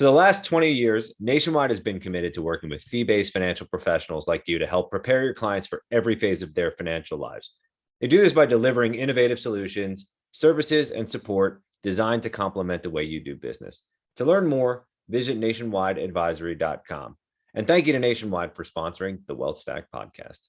For the last 20 years, Nationwide has been committed to working with fee-based financial professionals like you to help prepare your clients for every phase of their financial lives. They do this by delivering innovative solutions, services, and support designed to complement the way you do business. To learn more, visit nationwideadvisory.com. And thank you to Nationwide for sponsoring the WealthStack podcast.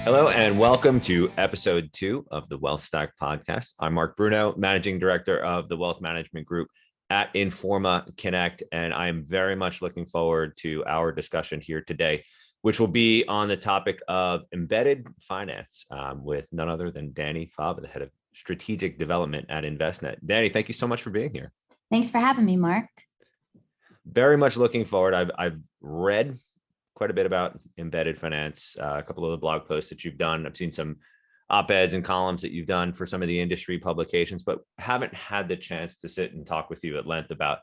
Hello, and welcome to episode 2 of the WealthStack podcast. I'm Mark Bruno, Managing Director of the Wealth Management Group at Informa Connect, and I am very much looking forward to our discussion here today, which will be on the topic of embedded finance with none other than Dani Fava, the Head of Strategic Development at Envestnet. Dani, thank you so much for being here. Thanks for having me, Mark. Very much looking forward. I've read quite a bit about embedded finance, a couple of the blog posts that you've done. I've seen some op-eds and columns that you've done for some of the industry publications, but haven't had the chance to sit and talk with you at length about,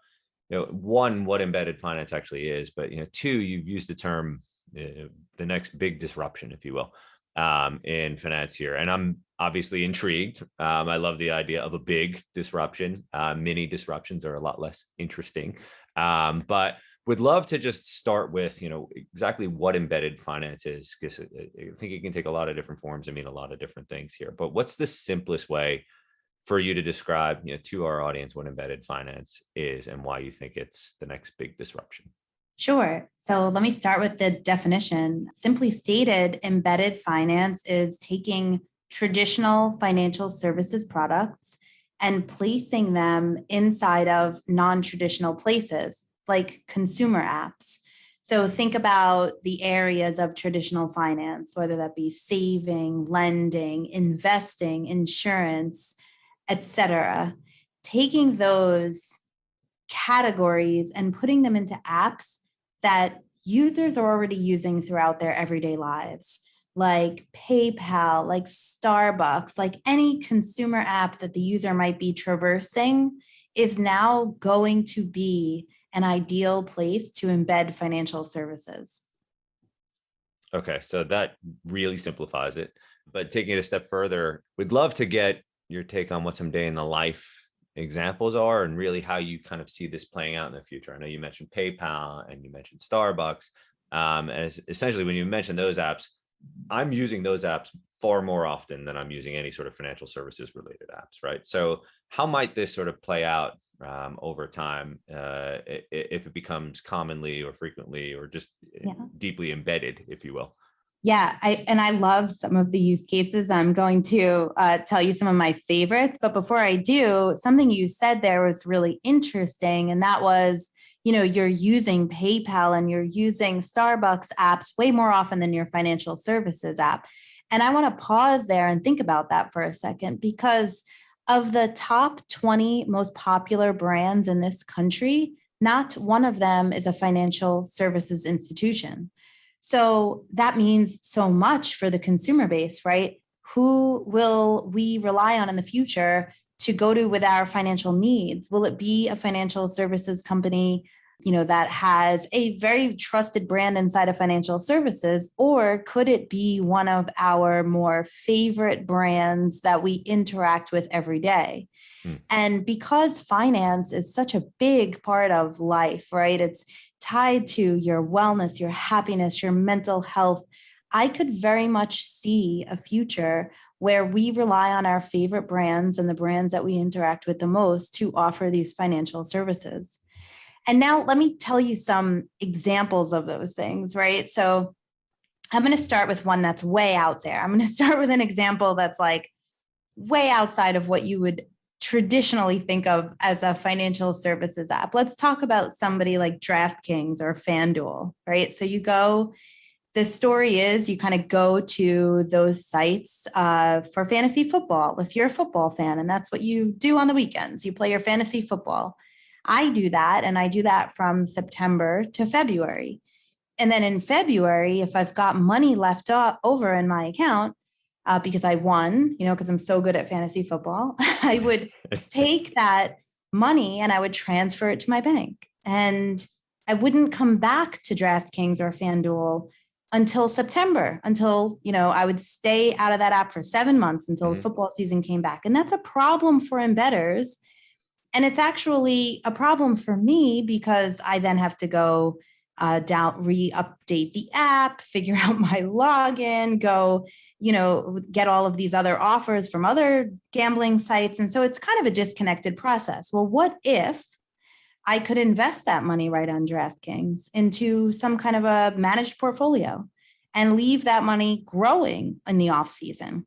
one, what embedded finance actually is, but two, you've used the term the next big disruption, if you will, in finance here. And I'm obviously intrigued. I love the idea of a big disruption. Mini disruptions are a lot less interesting, but would love to just start with, exactly what embedded finance is, because I think it can take a lot of different forms and mean a lot of different things here. But what's the simplest way for you to describe, to our audience what embedded finance is and why you think it's the next big disruption? Sure. So let me start with the definition. Simply stated, embedded finance is taking traditional financial services products and placing them inside of non-traditional places, like consumer apps. So think about the areas of traditional finance, whether that be saving, lending, investing, insurance, etc. Taking those categories and putting them into apps that users are already using throughout their everyday lives, like PayPal, like Starbucks, like any consumer app that the user might be traversing is now going to be an ideal place to embed financial services. Okay, so that really simplifies it. But taking it a step further, we'd love to get your take on what some day in the life examples are and really how you kind of see this playing out in the future. I know you mentioned PayPal and you mentioned Starbucks. And essentially, when you mention those apps, I'm using those apps far more often than I'm using any sort of financial services related apps, right? So how might this sort of play out over time if it becomes commonly or frequently or just deeply embedded, if you will? Yeah, I love some of the use cases. I'm going to tell you some of my favorites. But before I do, something you said there was really interesting. And that was, you're using PayPal and you're using Starbucks apps way more often than your financial services app. And I want to pause there and think about that for a second, because of the top 20 most popular brands in this country, not one of them is a financial services institution. So that means so much for the consumer base, right? Who will we rely on in the future to go to with our financial needs? Will it be a financial services company, that has a very trusted brand inside of financial services, or could it be one of our more favorite brands that we interact with every day? And because finance is such a big part of life, right? It's tied to your wellness, your happiness, your mental health. I could very much see a future where we rely on our favorite brands and the brands that we interact with the most to offer these financial services. And now let me tell you some examples of those things, right? So I'm going to start with one that's way out there. I'm going to start with an example that's like way outside of what you would traditionally think of as a financial services app. Let's talk about somebody like DraftKings or FanDuel, right? So the story is you kind of go to those sites for fantasy football. If you're a football fan and that's what you do on the weekends, you play your fantasy football. I do that, and I do that from September to February. And then in February, if I've got money left over in my account, because I won, because I'm so good at fantasy football, I would take that money and I would transfer it to my bank. And I wouldn't come back to DraftKings or FanDuel until September, until, I would stay out of that app for 7 months until the football season came back. And that's a problem for embedders. And it's actually a problem for me because I then have to go re-update the app, figure out my login, go, get all of these other offers from other gambling sites. And so it's kind of a disconnected process. Well, what if I could invest that money right on DraftKings into some kind of a managed portfolio and leave that money growing in the off season?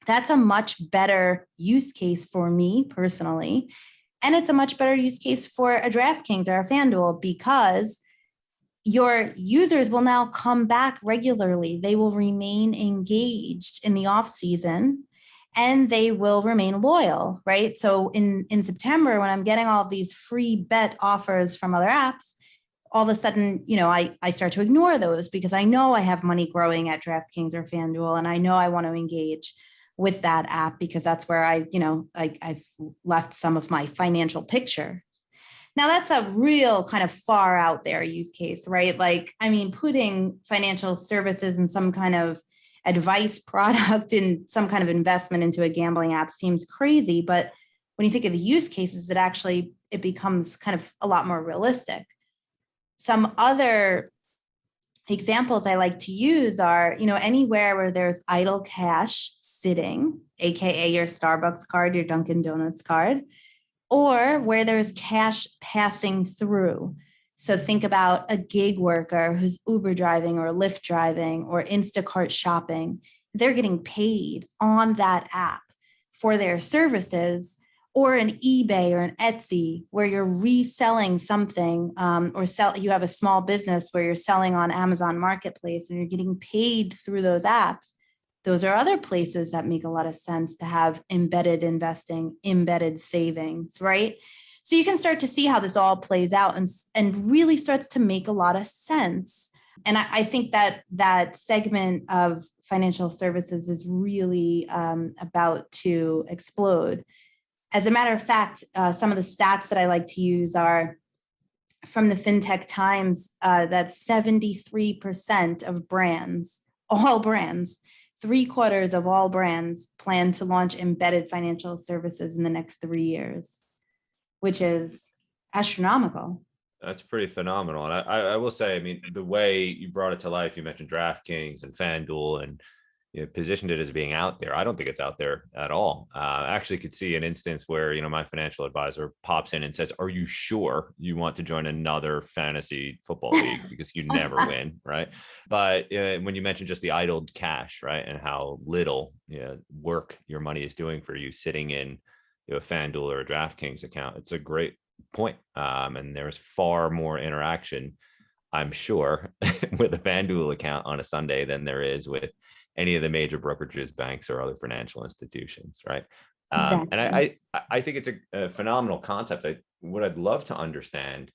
That's a much better use case for me personally. And it's a much better use case for a DraftKings or a FanDuel because your users will now come back regularly. They will remain engaged in the off season and they will remain loyal, right? So in September, when I'm getting all of these free bet offers from other apps, all of a sudden, I start to ignore those because I know I have money growing at DraftKings or FanDuel, and I know I want to engage with that app because that's where I've left some of my financial picture. Now that's a real kind of far out there use case, right? Putting financial services and some kind of advice product and some kind of investment into a gambling app seems crazy. But when you think of the use cases, it becomes kind of a lot more realistic. Some other examples I like to use are, anywhere where there's idle cash sitting, AKA your Starbucks card, your Dunkin' Donuts card, or where there's cash passing through. So think about a gig worker who's Uber driving or Lyft driving or Instacart shopping. They're getting paid on that app for their services, or an eBay or an Etsy where you're reselling something, you have a small business where you're selling on Amazon Marketplace and you're getting paid through those apps. Those are other places that make a lot of sense to have embedded investing, embedded savings, right? So you can start to see how this all plays out and really starts to make a lot of sense. And I think that segment of financial services is really about to explode. As a matter of fact, some of the stats that I like to use are from the FinTech Times, that 73% of brands, all brands, 3/4 of all brands plan to launch embedded financial services in the next 3 years, which is astronomical. That's pretty phenomenal. And I will say, the way you brought it to life, you mentioned DraftKings and FanDuel and positioned it as being out there. I don't think it's out there at all. I actually could see an instance where, my financial advisor pops in and says, "Are you sure you want to join another fantasy football league? Because you never win," right? But when you mentioned just the idled cash, right, and how little work your money is doing for you sitting in a FanDuel or a DraftKings account, it's a great point. And there's far more interaction, I'm sure, with a FanDuel account on a Sunday than there is with any of the major brokerages, banks, or other financial institutions, right? Exactly. And I think it's a phenomenal concept. What I'd love to understand,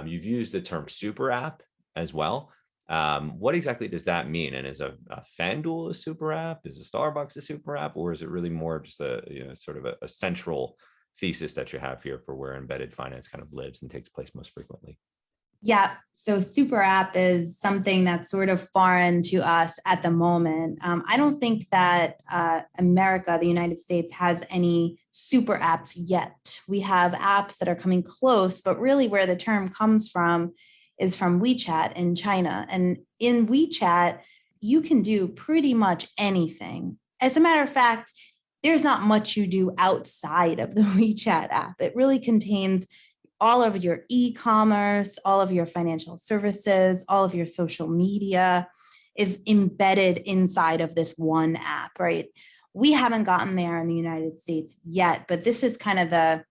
you've used the term super app as well. What exactly does that mean? And is a FanDuel a super app? Is a Starbucks a super app? Or is it really more just sort of a central thesis that you have here for where embedded finance kind of lives and takes place most frequently? Yeah. So super app is something that's sort of foreign to us at the moment. I don't think that America, the United States, has any super apps yet. We have apps that are coming close, but really where the term comes from is from WeChat in China. And in WeChat, you can do pretty much anything. As a matter of fact, there's not much you do outside of the WeChat app. It really contains all of your e-commerce, all of your financial services, all of your social media is embedded inside of this one app, right? We haven't gotten there in the United States yet, but this is kind of their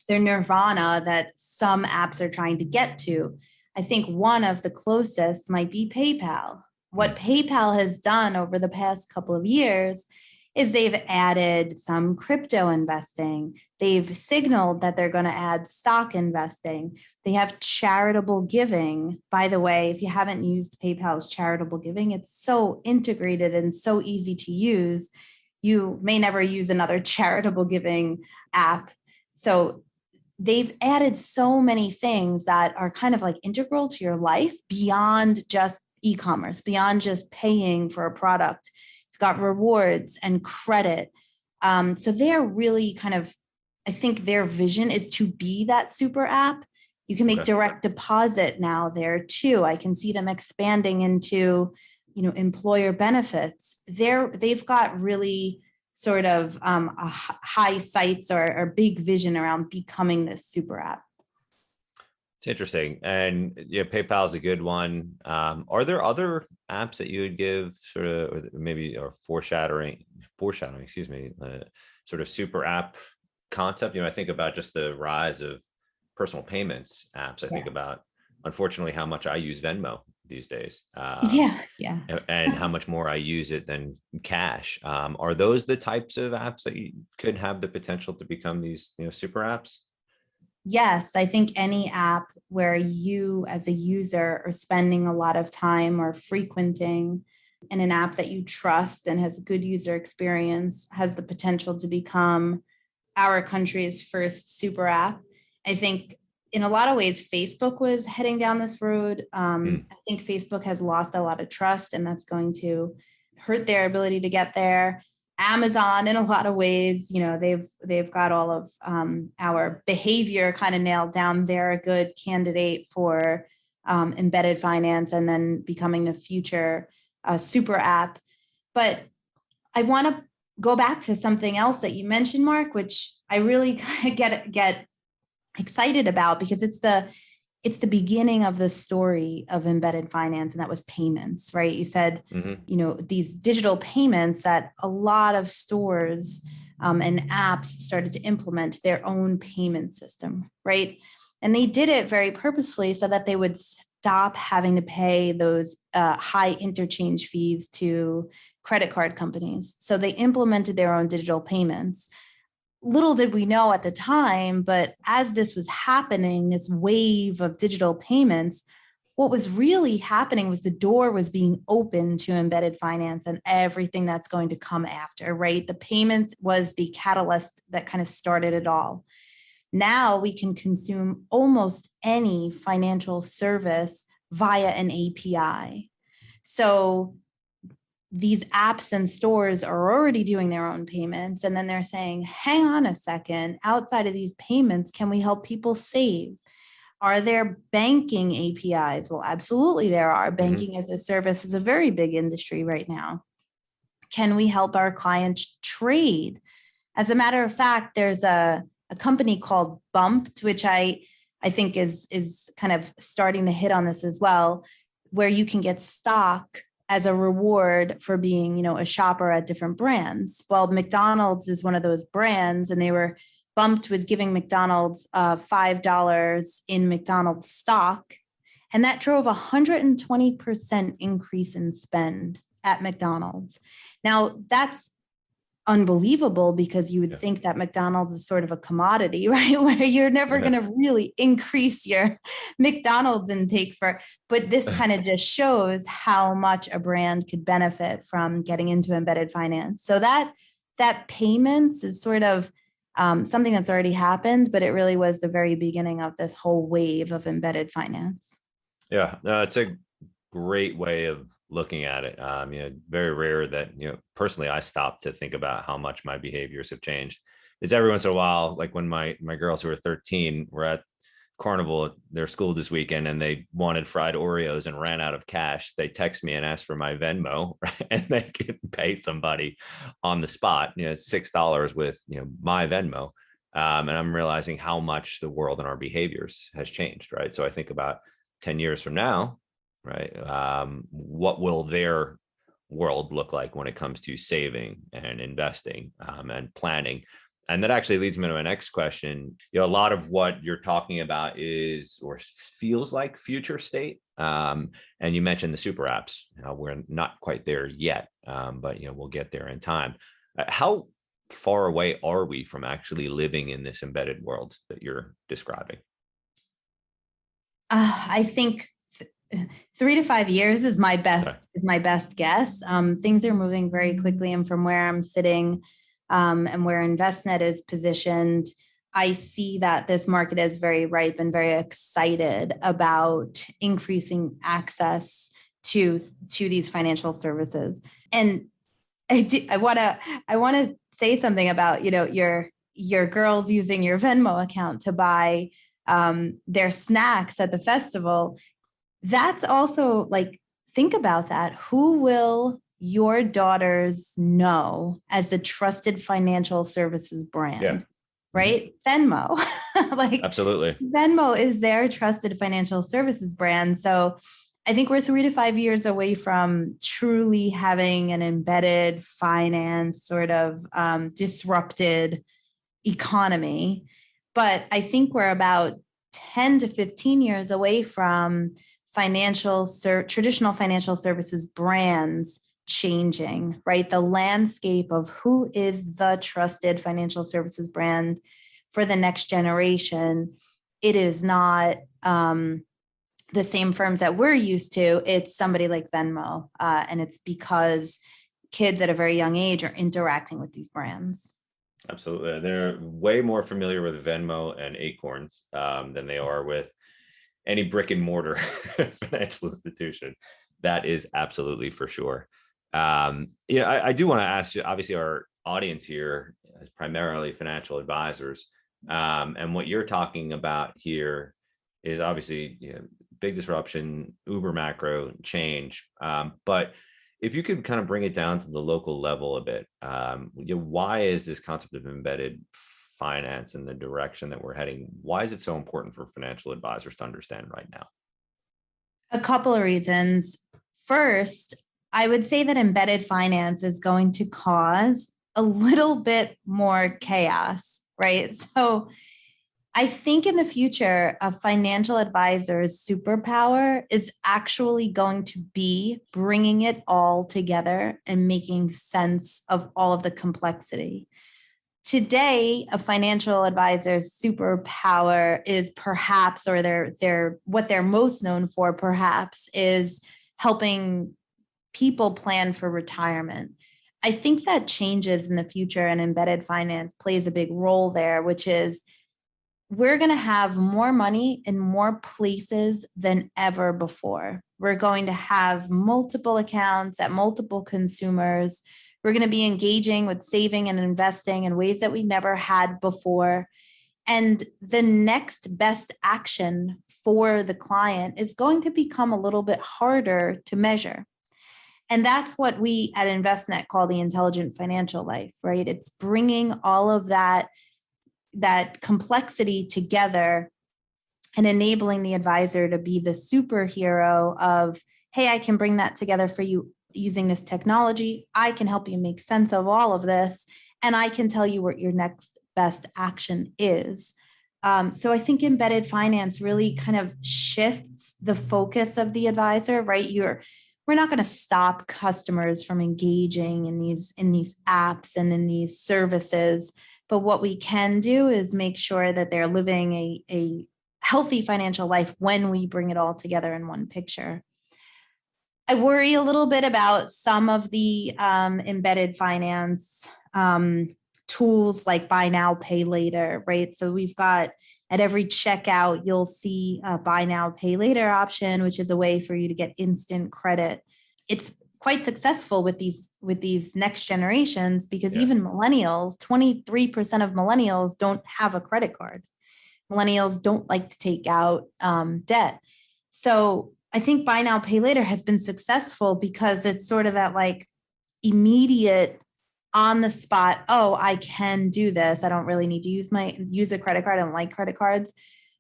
nirvana that some apps are trying to get to. I think one of the closest might be PayPal. What PayPal has done over the past couple of years is they've added some crypto investing. They've signaled that they're going to add stock investing. They have charitable giving. By the way, if you haven't used PayPal's charitable giving, it's so integrated and so easy to use. You may never use another charitable giving app. So they've added so many things that are kind of like integral to your life beyond just e-commerce, beyond just paying for a product. It's got rewards and credit. So they're really kind of, I think their vision is to be that super app. You can make direct deposit now there too. I can see them expanding into, employer benefits. They've got really sort of high sights or big vision around becoming this super app. It's interesting. And PayPal is a good one. Are there other apps that you would give sort of, or maybe, or foreshadowing, excuse me, sort of super app concept? I think about just the rise of personal payments apps. I think about, unfortunately, how much I use Venmo these days. And how much more I use it than cash. Are those the types of apps that you could have the potential to become these, super apps? Yes, I think any app where you as a user are spending a lot of time or frequenting in an app that you trust and has a good user experience has the potential to become our country's first super app. I think in a lot of ways, Facebook was heading down this road. I think Facebook has lost a lot of trust, and that's going to hurt their ability to get there. Amazon, in a lot of ways, they've got all of our behavior kind of nailed down. They're a good candidate for embedded finance and then becoming the future super app. But I want to go back to something else that you mentioned, Mark, which I really kind of get excited about, because it's the beginning of the story of embedded finance, and that was payments, right? You said, these digital payments that a lot of stores and apps started to implement their own payment system, right? And they did it very purposefully so that they would stop having to pay those high interchange fees to credit card companies. So they implemented their own digital payments. Little did we know at the time, but as this was happening, this wave of digital payments, what was really happening was the door was being opened to embedded finance and everything that's going to come after, right? The payments was the catalyst that kind of started it all. Now we can consume almost any financial service via an API. So these apps and stores are already doing their own payments. And then they're saying, hang on a second, outside of these payments, can we help people save? Are there banking APIs? Well, absolutely there are. Banking as a service is a very big industry right now. Can we help our clients trade? As a matter of fact, there's a company called Bumped, which I think is kind of starting to hit on this as well, where you can get stock as a reward for being, a shopper at different brands. Well, McDonald's is one of those brands, and they were Bumped with giving McDonald's $5 in McDonald's stock. And that drove 120% increase in spend at McDonald's. Now, that's unbelievable, because you would think that McDonald's is sort of a commodity, right? Where you're never going to really increase your McDonald's intake but this kind of just shows how much a brand could benefit from getting into embedded finance. So that payments is sort of something that's already happened, but it really was the very beginning of this whole wave of embedded finance. Yeah, no, it's a great way of looking at it. Very rare that, personally, I stopped to think about how much my behaviors have changed. It's every once in a while, like when my girls who are 13 were at Carnival at their school this weekend and they wanted fried Oreos and ran out of cash. They text me and ask for my Venmo, right? And they can pay somebody on the spot, $6 with, my Venmo. And I'm realizing how much the world and our behaviors has changed, right? So I think about 10 years from now, right? What will their world look like when it comes to saving and investing and planning? And that actually leads me to my next question. A lot of what you're talking about is, or feels like, future state. And you mentioned the super apps. We're not quite there yet, but we'll get there in time. How far away are we from actually living in this embedded world that you're describing? I think 3 to 5 years is my best guess. Things are moving very quickly, and from where I'm sitting and where Envestnet is positioned, I see that this market is very ripe and very excited about increasing access to these financial services. And I want to say something about, your girls using your Venmo account to buy their snacks at the festival. That's also like, think about that. Who will your daughters know as the trusted financial services brand? Yeah. Right? Venmo. Like, absolutely. Venmo is their trusted financial services brand. So I think we're 3 to 5 years away from truly having an embedded finance sort of disrupted economy. But I think we're about 10 to 15 years away from traditional financial services brands changing, right? The landscape of who is the trusted financial services brand for the next generation. It is not the same firms that we're used to. It's somebody like Venmo. And it's because kids at a very young age are interacting with these brands. Absolutely. They're way more familiar with Venmo and Acorns than they are with any brick and mortar financial institution. That is absolutely for sure. I do want to ask you, obviously our audience here is primarily financial advisors. And what you're talking about here is obviously big disruption, uber macro change. But if you could kind of bring it down to the local level a bit, why is this concept of embedded finance in the direction that we're heading? Why is it so important for financial advisors to understand right now? A couple of reasons. First, I would say that embedded finance is going to cause a little bit more chaos, right? So I think in the future, a financial advisor's superpower is actually going to be bringing it all together and making sense of all of the complexity. Today, a financial advisor's superpower is perhaps, or what they're most known for perhaps, is helping people plan for retirement. I think that changes in the future, and embedded finance plays a big role there, which is we're going to have more money in more places than ever before. We're going to have multiple accounts at multiple consumers. We're going to be engaging with saving and investing in ways that we never had before. And the next best action for the client is going to become a little bit harder to measure. And that's what we at Envestnet call the intelligent financial life, right? It's bringing all of that complexity together and enabling the advisor to be the superhero of, hey, I can bring that together for you using this technology. I can help you make sense of all of this, and I can tell you what your next best action is. So I think embedded finance really kind of shifts the focus of the advisor, right? We're not going to stop customers from engaging in these apps and in these services. But what we can do is make sure that they're living a healthy financial life when we bring it all together in one picture. I worry a little bit about some of the embedded finance tools like buy now, pay later, right? So we've got at every checkout, you'll see a buy now, pay later option, which is a way for you to get instant credit. It's quite successful with these next generations because even millennials, 23% of millennials don't have a credit card. Millennials don't like to take out debt. So I think buy now, pay later has been successful because it's sort of that like immediate on the spot, oh, I can do this. I don't really need to use a credit card. I don't like credit cards.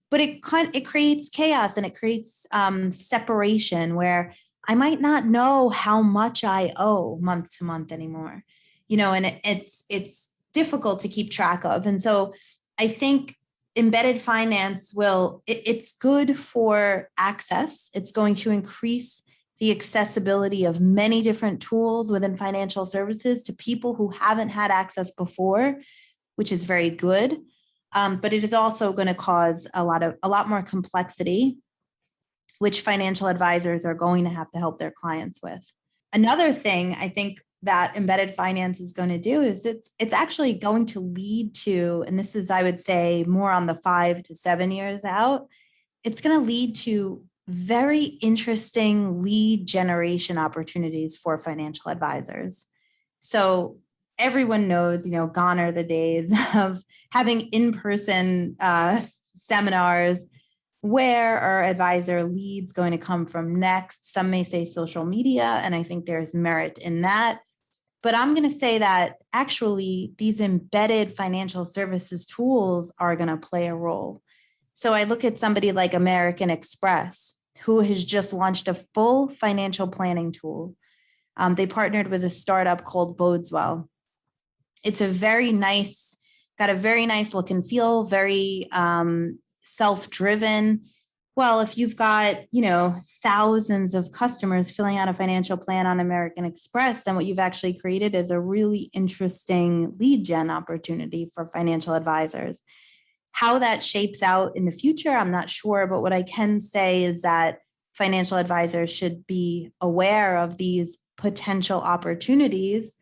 But it creates chaos and it creates separation where I might not know how much I owe month to month anymore, and it's difficult to keep track of. And so I think embedded finance it's good for access. It's going to increase the accessibility of many different tools within financial services to people who haven't had access before, which is very good. But it is also going to cause a lot more complexity, which financial advisors are going to have to help their clients with. Another thing I think that embedded finance is going to do is it's actually going to lead to, and this is, I would say, more on the 5 to 7 years out, it's going to lead to very interesting lead generation opportunities for financial advisors. So everyone knows, gone are the days of having in-person seminars. Where are advisor leads going to come from next? Some may say social media, and I think there's merit in that. But I'm going to say that actually these embedded financial services tools are going to play a role. So I look at somebody like American Express, who has just launched a full financial planning tool. They partnered with a startup called Bodeswell. It's got a very nice look and feel, very self-driven. Well, if you've got, thousands of customers filling out a financial plan on American Express, then what you've actually created is a really interesting lead gen opportunity for financial advisors. How that shapes out in the future, I'm not sure, but what I can say is that financial advisors should be aware of these potential opportunities,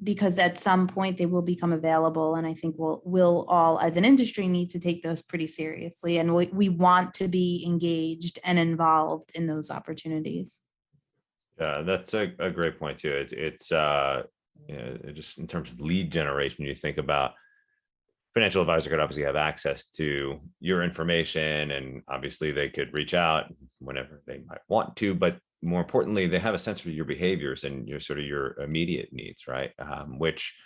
because at some point they will become available. And I think we'll all, as an industry, need to take those pretty seriously. And we want to be engaged and involved in those opportunities. Yeah, that's a great point too. It's just in terms of lead generation, you think about financial advisor could obviously have access to your information, and obviously they could reach out whenever they might want to, but more importantly, they have a sense for your behaviors and your immediate needs, right? Which,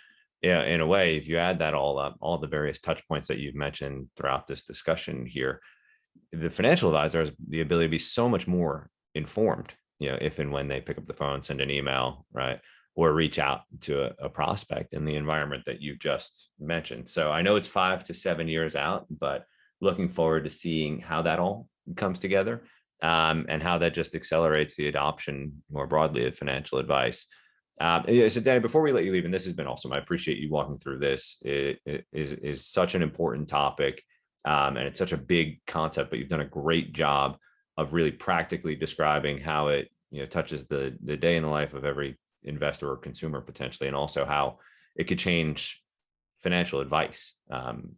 yeah, in a way, if you add that all up, all the various touch points that you've mentioned throughout this discussion here, the financial advisor has the ability to be so much more informed, if and when they pick up the phone, send an email, right? Or reach out to a prospect in the environment that you just mentioned. So I know it's 5 to 7 years out, but looking forward to seeing how that all comes together, and how that just accelerates the adoption more broadly of financial advice. So Dani, before we let you leave, and this has been awesome, I appreciate you walking through this. It is such an important topic, and it's such a big concept, but you've done a great job of really practically describing how it touches the day in the life of every investor or consumer potentially, and also how it could change financial advice,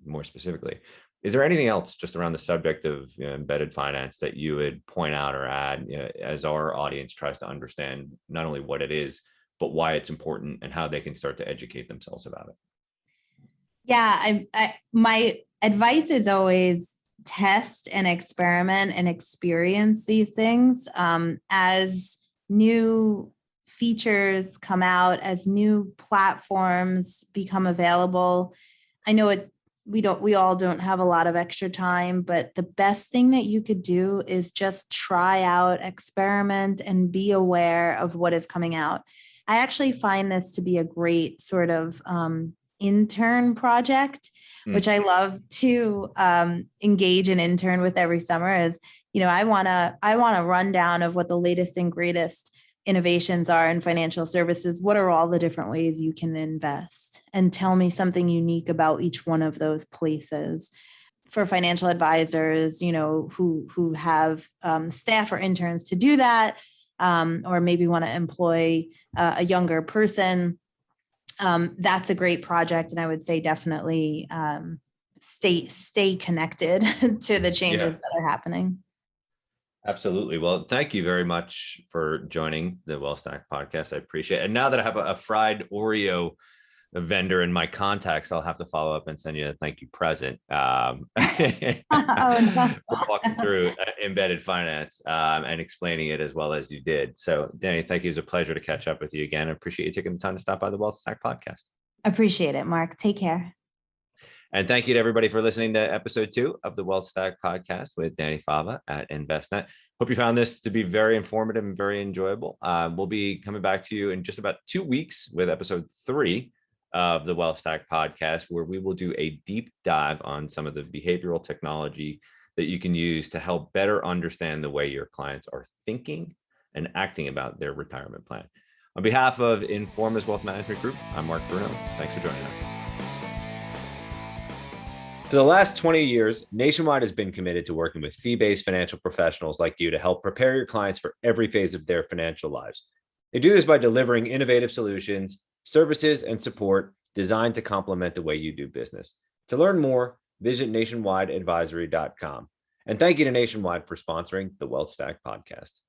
more specifically. Is there anything else just around the subject of embedded finance that you would point out or add, as our audience tries to understand not only what it is, but why it's important and how they can start to educate themselves about it? Yeah, my advice is always test and experiment and experience these things. As new features come out, as new platforms become available, I know we all don't have a lot of extra time, but the best thing that you could do is just try out, experiment, and be aware of what is coming out. I actually find this to be a great sort of intern project, which I love to engage and intern with every summer. Is, I want a rundown of what the latest and greatest innovations are in financial services. What are all the different ways you can invest? And tell me something unique about each one of those places. For financial advisors, who have staff or interns to do that, or maybe want to employ a younger person, that's a great project. And I would say definitely stay connected to the changes that are happening. Absolutely. Well, thank you very much for joining the WealthStack podcast. I appreciate it. And now that I have a fried Oreo vendor in my contacts, I'll have to follow up and send you a thank you present, for walking through embedded finance, and explaining it as well as you did. So Dani, thank you. It's a pleasure to catch up with you again. I appreciate you taking the time to stop by the WealthStack podcast. Appreciate it, Mark. Take care. And thank you to everybody for listening to episode 2 of the WealthStack podcast with Dani Fava at Envestnet. Hope you found this to be very informative and very enjoyable. We'll be coming back to you in just about 2 weeks with episode 3 of the WealthStack podcast, where we will do a deep dive on some of the behavioral technology that you can use to help better understand the way your clients are thinking and acting about their retirement plan. On behalf of Informa's Wealth Management Group, I'm Mark Bruno. Thanks for joining us. For the last 20 years, Nationwide has been committed to working with fee-based financial professionals like you to help prepare your clients for every phase of their financial lives. They do this by delivering innovative solutions, services, and support designed to complement the way you do business. To learn more, visit nationwideadvisory.com. And thank you to Nationwide for sponsoring the WealthStack podcast.